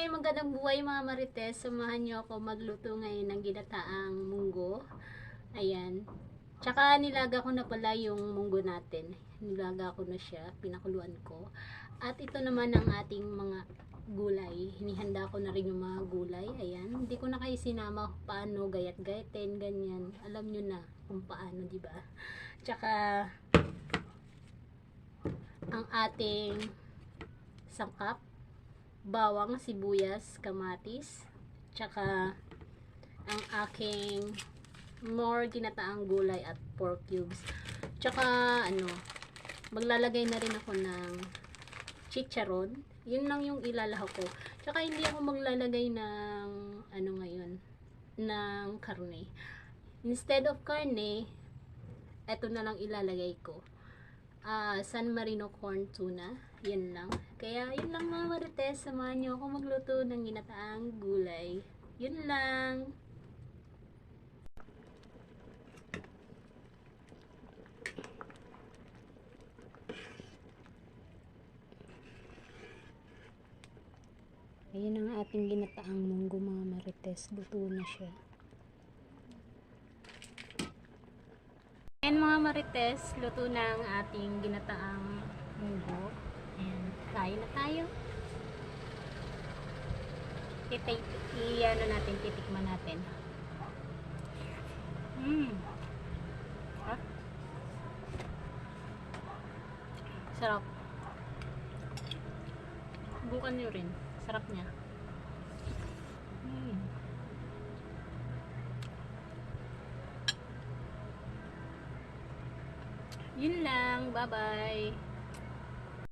magandang buhay mga Marites. Samahan niyo ako magluto ngayon ng ginataang munggo. Ayan. Tsaka nilaga ko na pala yung munggo natin. Nilaga ko na siya, pinakuluan ko. At ito naman ang ating mga gulay. Hinihanda ko na rin yung mga gulay. Ayan. Hindi ko na kayo sinama paano gayat-gayatin, ganyan. Alam nyo na kung paano, di ba? Tsaka ang ating sangkap, bawang, sibuyas, kamatis, tsaka ang aking more ginataang gulay at pork cubes. Tsaka maglalagay na rin ako ng chicharon. Yun lang yung ilalahok ko. Tsaka hindi ako maglalagay ng ngayon, ng karne. Instead of karne, eto na lang ilalagay ko. San Marino corn tuna. Yan lang. Kaya yun lang mga Marites. Samahan nyo ako magluto ng ginataang gulay. Yun lang. Ayan ang ating ginataang munggo mga Marites. Luto na siya. Ayan mga Marites, luto na ang ating ginataang munggo. Ayan, kain na tayo. Titikman natin. Sarap. Subukan nyo rin. Sarap niya. Yun lang. Bye-bye.